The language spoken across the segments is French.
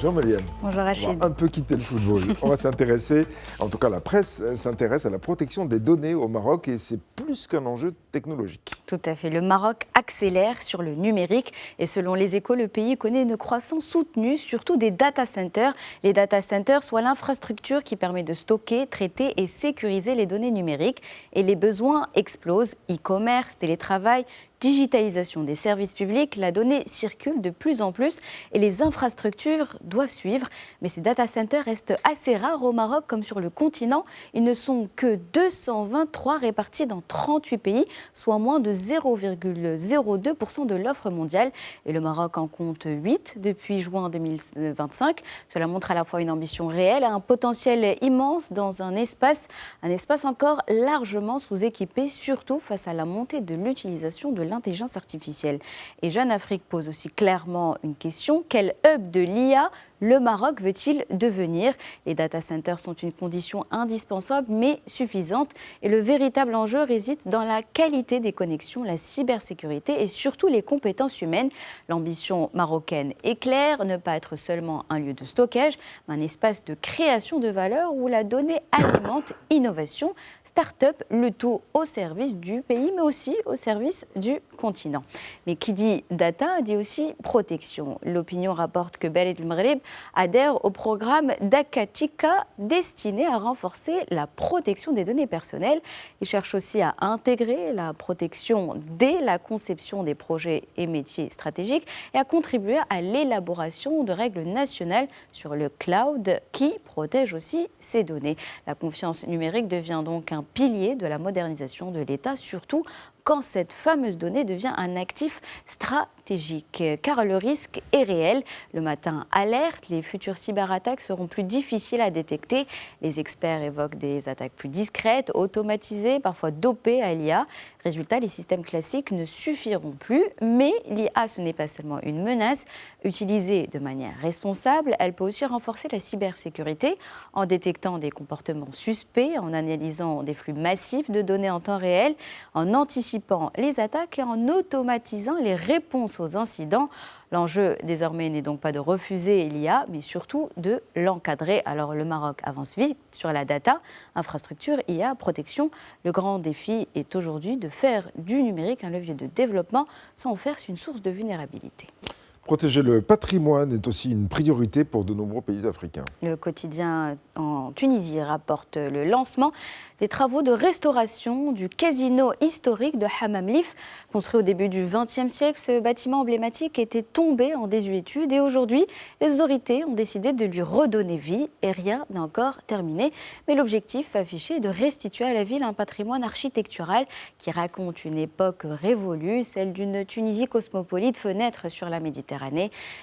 Bonjour Méliane. Bonjour Rachid. On va un peu quitter le football. On va s'intéresser, en tout cas la presse s'intéresse à la protection des données au Maroc et c'est plus qu'un enjeu technologique. Tout à fait. Le Maroc accélère sur le numérique et selon les Échos, le pays connaît une croissance soutenue, surtout des data centers. Les data centers, soit l'infrastructure qui permet de stocker, traiter et sécuriser les données numériques. Et les besoins explosent. E-commerce, télétravail, digitalisation des services publics, la donnée circule de plus en plus et les infrastructures doivent suivre. Mais ces data centers restent assez rares au Maroc comme sur le continent. Ils ne sont que 223 répartis dans 38 pays, soit moins de 0,02% de l'offre mondiale. Et le Maroc en compte 8 depuis juin 2025. Cela montre à la fois une ambition réelle et un potentiel immense dans un espace encore largement sous-équipé, surtout face à la montée de l'utilisation de l'intelligence artificielle. Et Jeune Afrique pose aussi clairement une question. Quel hub de l'IA le Maroc veut-il devenir? Les data centers sont une condition indispensable mais suffisante. Et le véritable enjeu réside dans la qualité des connexions, la cybersécurité et surtout les compétences humaines. L'ambition marocaine est claire, ne pas être seulement un lieu de stockage, mais un espace de création de valeur où la donnée alimente innovation, start-up, le tout au service du pays mais aussi au service du continent. Mais qui dit data dit aussi protection. L'opinion rapporte que Beled El Maghreb adhère au programme d'Akatika destiné à renforcer la protection des données personnelles. Il cherche aussi à intégrer la protection dès la conception des projets et métiers stratégiques et à contribuer à l'élaboration de règles nationales sur le cloud qui protège aussi ces données. La confiance numérique devient donc un pilier de la modernisation de l'État, surtout quand cette fameuse donnée devient un actif stratégique. Car le risque est réel. Le Matin alerte, les futures cyberattaques seront plus difficiles à détecter. Les experts évoquent des attaques plus discrètes, automatisées, parfois dopées à l'IA. Résultat, les systèmes classiques ne suffiront plus. Mais l'IA, ce n'est pas seulement une menace. Utilisée de manière responsable, elle peut aussi renforcer la cybersécurité en détectant des comportements suspects, en analysant des flux massifs de données en temps réel, en anticipant les attaques et en automatisant les réponses aux incidents. L'enjeu désormais n'est donc pas de refuser l'IA, mais surtout de l'encadrer. Alors le Maroc avance vite sur la data, infrastructure, IA, protection. Le grand défi est aujourd'hui de faire du numérique un levier de développement sans en faire une source de vulnérabilité. Protéger le patrimoine est aussi une priorité pour de nombreux pays africains. Le quotidien en Tunisie rapporte le lancement des travaux de restauration du casino historique de Hamamlif. Construit au début du XXe siècle, ce bâtiment emblématique était tombé en désuétude et aujourd'hui, les autorités ont décidé de lui redonner vie et rien n'est encore terminé. Mais l'objectif affiché est de restituer à la ville un patrimoine architectural qui raconte une époque révolue, celle d'une Tunisie cosmopolite, fenêtre sur la Méditerranée.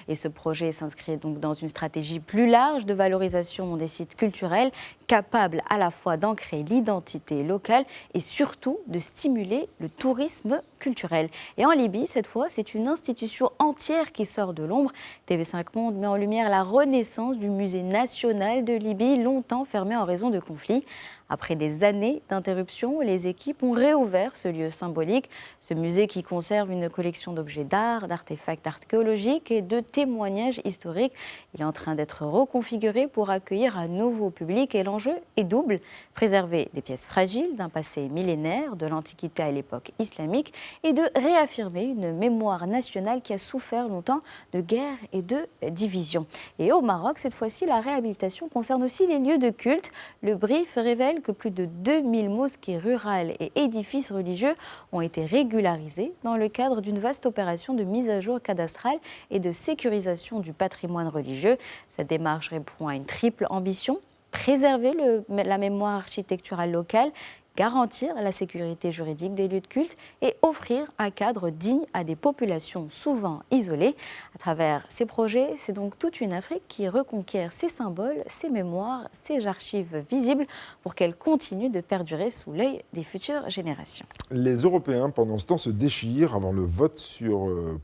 Et ce projet s'inscrit donc dans une stratégie plus large de valorisation des sites culturels, capable à la fois d'ancrer l'identité locale et surtout de stimuler le tourisme culturel. Et en Libye, cette fois, c'est une institution entière qui sort de l'ombre. TV5 Monde met en lumière la renaissance du musée national de Libye, longtemps fermé en raison de conflits. Après des années d'interruption, les équipes ont réouvert ce lieu symbolique, ce musée qui conserve une collection d'objets d'art, d'artefacts archéologiques et de témoignages historiques. Il est en train d'être reconfiguré pour accueillir un nouveau public et l'enjeu est double. Préserver des pièces fragiles d'un passé millénaire, de l'Antiquité à l'époque islamique et de réaffirmer une mémoire nationale qui a souffert longtemps de guerres et de divisions. Et au Maroc, cette fois-ci, la réhabilitation concerne aussi les lieux de culte. Le brief révèle que plus de 2000 mosquées rurales et édifices religieux ont été régularisés dans le cadre d'une vaste opération de mise à jour cadastrale et de sécurisation du patrimoine religieux. Cette démarche répond à une triple ambition: préserver la mémoire architecturale locale, garantir la sécurité juridique des lieux de culte et offrir un cadre digne à des populations souvent isolées. À travers ces projets, c'est donc toute une Afrique qui reconquiert ses symboles, ses mémoires, ses archives visibles pour qu'elles continuent de perdurer sous l'œil des futures générations. Les Européens, pendant ce temps, se déchirent avant le vote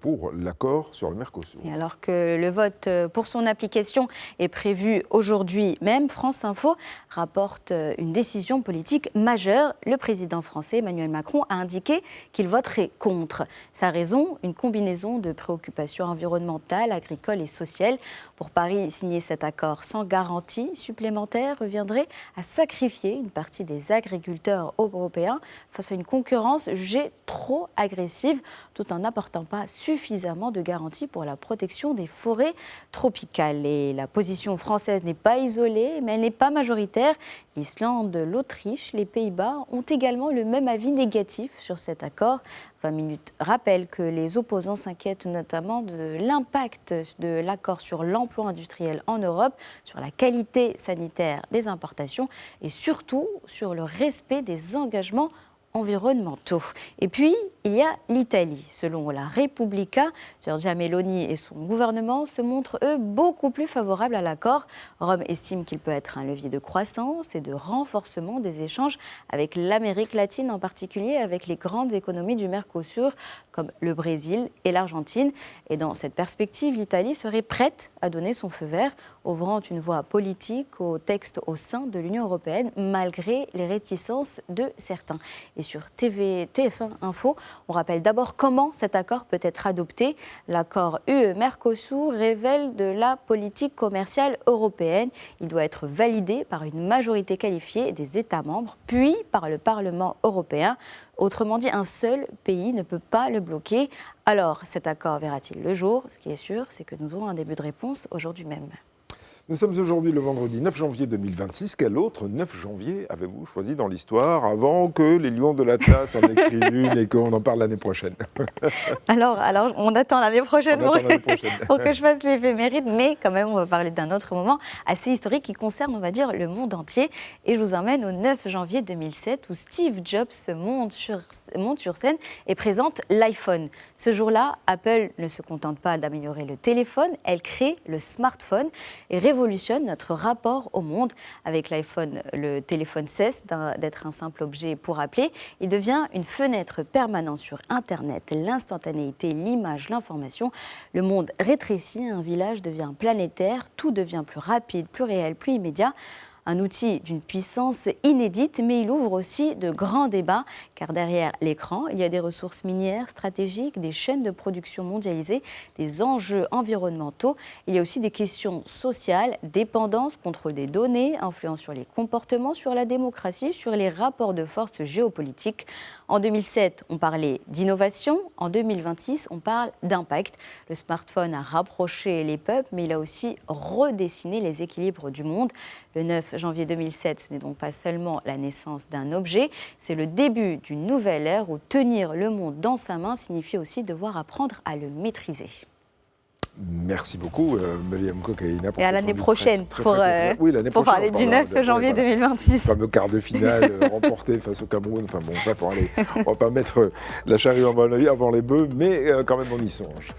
pour l'accord sur le Mercosur. Et alors que le vote pour son application est prévu aujourd'hui même, France Info rapporte une décision politique majeure. heures, le président français Emmanuel Macron a indiqué qu'il voterait contre. Sa raison, une combinaison de préoccupations environnementales, agricoles et sociales. Pour Paris, signer cet accord sans garantie supplémentaire reviendrait à sacrifier une partie des agriculteurs européens face à une concurrence jugée trop agressive, tout en n'apportant pas suffisamment de garanties pour la protection des forêts tropicales. Et la position française n'est pas isolée, mais elle n'est pas majoritaire. L'Islande, l'Autriche, les Pays-Bas ont également le même avis négatif sur cet accord. 20 minutes rappelle que les opposants s'inquiètent notamment de l'impact de l'accord sur l'emploi industriel en Europe, sur la qualité sanitaire des importations et surtout sur le respect des engagements environnementaux. Et puis, il y a l'Italie. Selon la Repubblica, Giorgia Meloni et son gouvernement se montrent, eux, beaucoup plus favorables à l'accord. Rome estime qu'il peut être un levier de croissance et de renforcement des échanges avec l'Amérique latine, en particulier avec les grandes économies du Mercosur, comme le Brésil et l'Argentine. Et dans cette perspective, l'Italie serait prête à donner son feu vert, ouvrant une voie politique au texte au sein de l'Union européenne, malgré les réticences de certains. Et sur TF1 Info, on rappelle d'abord comment cet accord peut être adopté. L'accord UE-Mercosur révèle de la politique commerciale européenne. Il doit être validé par une majorité qualifiée des États membres, puis par le Parlement européen. Autrement dit, un seul pays ne peut pas le bloquer. Alors, cet accord verra-t-il le jour? Ce qui est sûr, c'est que nous aurons un début de réponse aujourd'hui même. Nous sommes aujourd'hui le vendredi 9 janvier 2026. Quel autre 9 janvier avez-vous choisi dans l'histoire avant que les Lions de l'Atlas en écrivent une et qu'on en parle l'année prochaine? Alors, on attend l'année prochaine pour que je fasse l'éphéméride, mais quand même, on va parler d'un autre moment assez historique qui concerne, on va dire, le monde entier. Et je vous emmène au 9 janvier 2007 où Steve Jobs monte sur scène et présente l'iPhone. Ce jour-là, Apple ne se contente pas d'améliorer le téléphone, elle crée le smartphone et révolutionne notre rapport au monde. Avec l'iPhone, le téléphone cesse d'être un simple objet pour appeler. Il devient une fenêtre permanente sur Internet. L'instantanéité, l'image, l'information. Le monde rétrécit, un village devient planétaire. Tout devient plus rapide, plus réel, plus immédiat. Un outil d'une puissance inédite, mais il ouvre aussi de grands débats, car derrière l'écran, il y a des ressources minières stratégiques, des chaînes de production mondialisées, des enjeux environnementaux. Il y a aussi des questions sociales, dépendance, contrôle des données, influence sur les comportements, sur la démocratie, sur les rapports de force géopolitiques. En 2007, on parlait d'innovation. En 2026, on parle d'impact. Le smartphone a rapproché les peuples, mais il a aussi redessiné les équilibres du monde. Le 9 janvier 2007, ce n'est donc pas seulement la naissance d'un objet, c'est le début d'une nouvelle ère où tenir le monde dans sa main signifie aussi devoir apprendre à le maîtriser. Merci beaucoup, Mariam Kokaïna. Et à l'année prochaine pour parler du 9 janvier 2026. Le fameux quart de finale remporté face au Cameroun. Enfin bon, bref, on va pas mettre la charrue avant les bœufs, mais quand même on y songe.